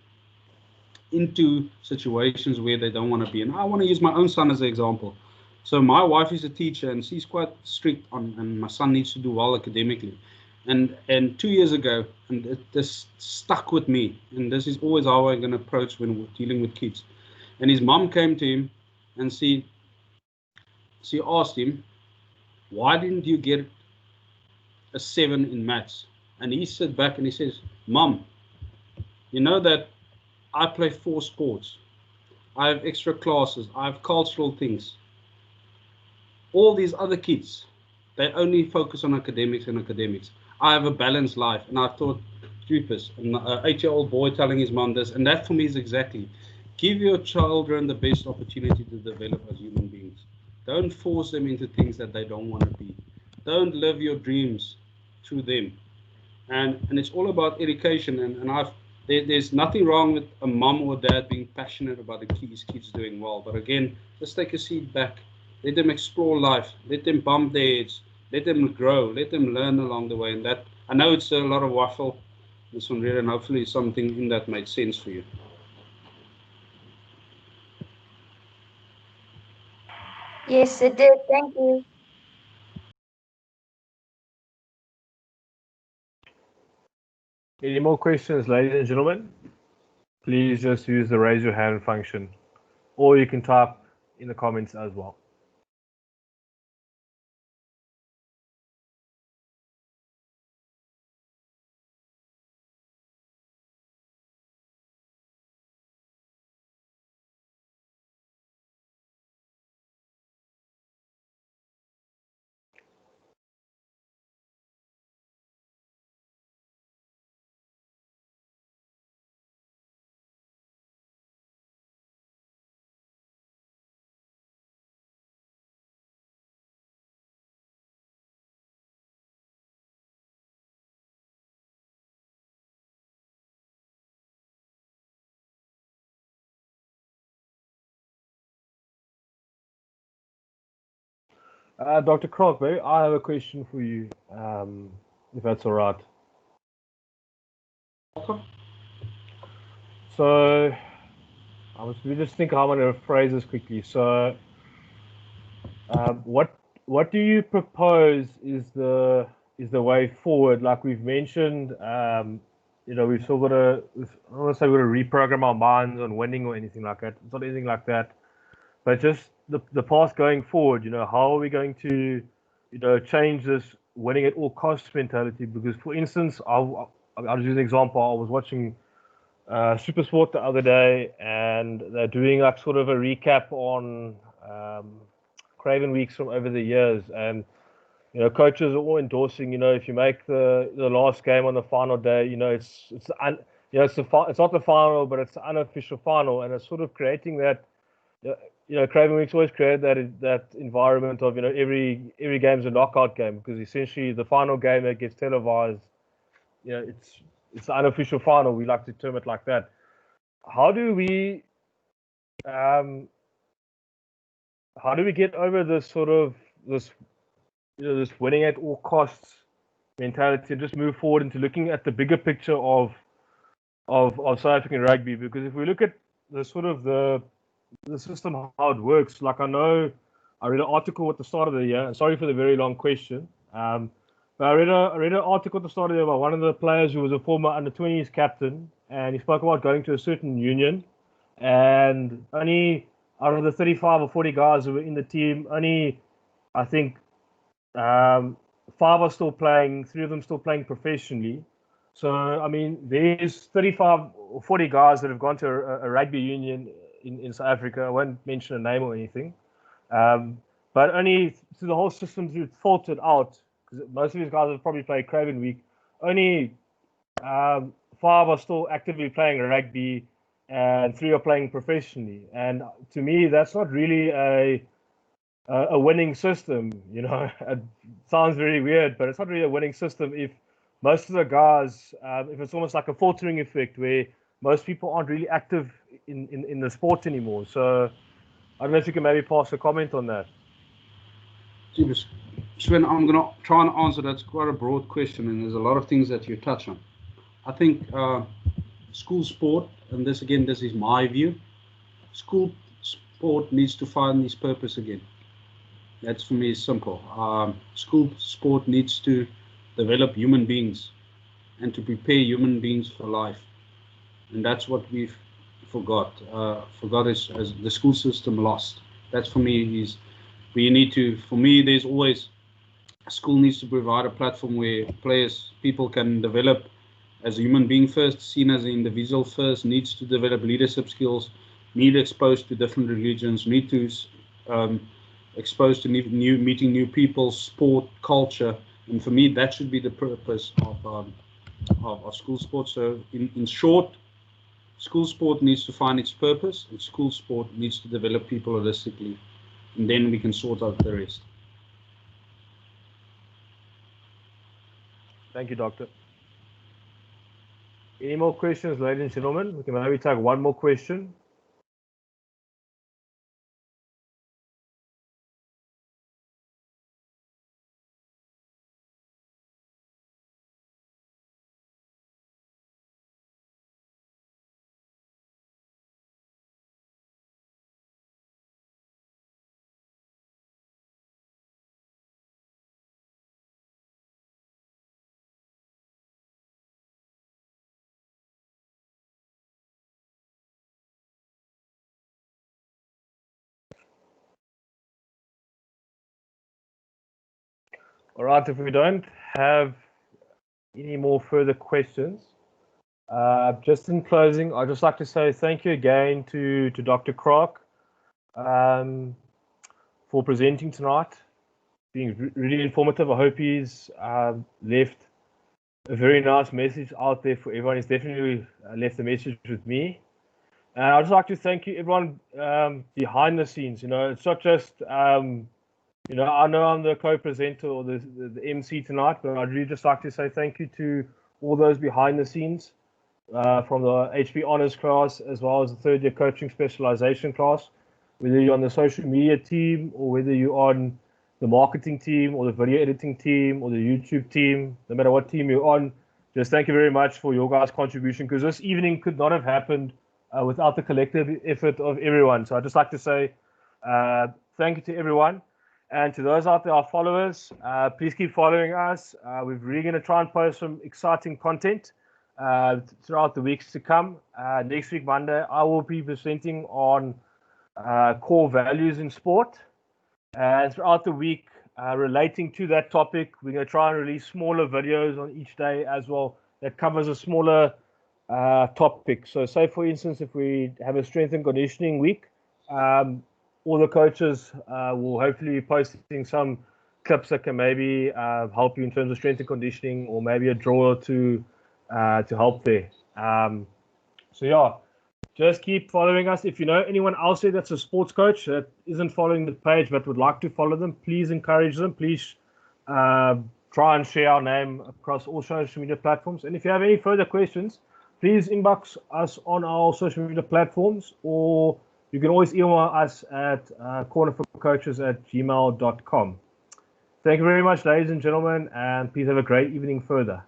into situations where they don't want to be. And I want to use my own son as an example. So my wife is a teacher, and she's quite strict and my son needs to do well academically. And 2 years ago, and this stuck with me, and this is always how I'm going to approach when we're dealing with kids. And his mom came to him, and she asked him, why didn't you get a 7 in maths? And he sat back and he says, Mom, you know that I play 4 sports. I have extra classes. I have cultural things. All these other kids, they only focus on academics and academics. I have a balanced life. And I thought, stupid, an 8-year-old boy telling his mom this. And that for me is exactly, give your children the best opportunity to develop as human beings. Don't force them into things that they don't want to be. Don't live your dreams through them. And it's all about education. And there's nothing wrong with a mom or dad being passionate about his kids doing well. But again, just take a seat back. Let them explore life. Let them bump their heads. Let them grow. Let them learn along the way. And that, I know it's a lot of waffle, this one here, and hopefully something in that made sense for you. Yes, it did. Thank you. Any more questions, ladies and gentlemen? Please just use the raise your hand function, or you can type in the comments as well. Dr. Kraak, I have a question for you, if that's all right. So, we just think how I'm going to phrase this quickly. So, what do you propose is the way forward? Like we've mentioned, we've still got to, I don't want to say we're going to reprogram our minds on winning or anything like that. It's not anything like that. But just the path going forward, how are we going to, change this winning at all costs mentality? Because, for instance, I'll just use an example. I was watching Supersport the other day, and they're doing like sort of a recap on Craven Weeks from over the years, and coaches are all endorsing. If you make the last game on the final day, it's not the final, but it's the unofficial final, and it's sort of creating that. Craven Weeks always create that environment of every game's a knockout game, because essentially the final game that gets televised, it's the unofficial final. We like to term it like that. How do we get over this sort of this winning at all costs mentality and just move forward into looking at the bigger picture of South African rugby? Because if we look at the sort of the system, how it works, like I know I read an article at the start of the year, and sorry for the very long question, but I read an article at the start of the year about one of the players who was a former under-20s captain, and he spoke about going to a certain union, and only out of the 35 or 40 guys who were in the team, only I think 5 are still playing, 3 of them still playing professionally. So, I mean, there's 35 or 40 guys that have gone to a rugby union in South Africa. I won't mention a name or anything. But only through the whole system, through filtered out, because most of these guys have probably played Craven Week, only 5 are still actively playing rugby and 3 are playing professionally. And to me, that's not really a winning system. It sounds very weird, but it's not really a winning system if most of the guys, if it's almost like a filtering effect where most people aren't really active in the sport anymore. So I don't know if you can maybe pass a comment on that. Sven, I'm going to try and answer. That's quite a broad question, and there's a lot of things that you touch on. I think school sport, and this is my view, school sport needs to find its purpose again. That's, for me, simple. School sport needs to develop human beings and to prepare human beings for life. And that's what we've forgot as the school system lost. That's, for me, there's always, school needs to provide a platform where people can develop as a human being first, seen as an individual first, needs to develop leadership skills, need exposed to different religions, need to exposed to meeting new people, sport, culture. And for me, that should be the purpose of school sport. So in short, school sport needs to find its purpose, and school sport needs to develop people holistically, and then we can sort out the rest. Thank you, Doctor. Any more questions, ladies and gentlemen? We can maybe take one more question. All right, if we don't have any more further questions, just in closing, I'd just like to say thank you again to Dr. Kraak for presenting tonight, being really informative. I hope he's left a very nice message out there for everyone. He's definitely left a message with me. And I'd just like to thank you, everyone behind the scenes. It's not just I know I'm the co-presenter or the MC tonight, but I'd really just like to say thank you to all those behind the scenes, from the HP Honours class as well as the third year coaching specialization class, whether you're on the social media team or whether you're on the marketing team or the video editing team or the YouTube team, no matter what team you're on, just thank you very much for your guys' contribution, because this evening could not have happened without the collective effort of everyone. So I'd just like to say thank you to everyone. And to those out there, our followers, please keep following us. We're really going to try and post some exciting content throughout the weeks to come. Next week, Monday, I will be presenting on core values in sport. And throughout the week, relating to that topic, we're going to try and release smaller videos on each day as well that covers a smaller topic. So say, for instance, if we have a strength and conditioning week, all the coaches will hopefully be posting some clips that can maybe help you in terms of strength and conditioning, or maybe a draw to help there. So yeah, just keep following us. If you know anyone else there that's a sports coach that isn't following the page but would like to follow them, please encourage them. Please try and share our name across all social media platforms. And if you have any further questions, please inbox us on our social media platforms, or you can always email us at cornerforcoaches@gmail.com. Thank you very much, ladies and gentlemen, and please have a great evening further.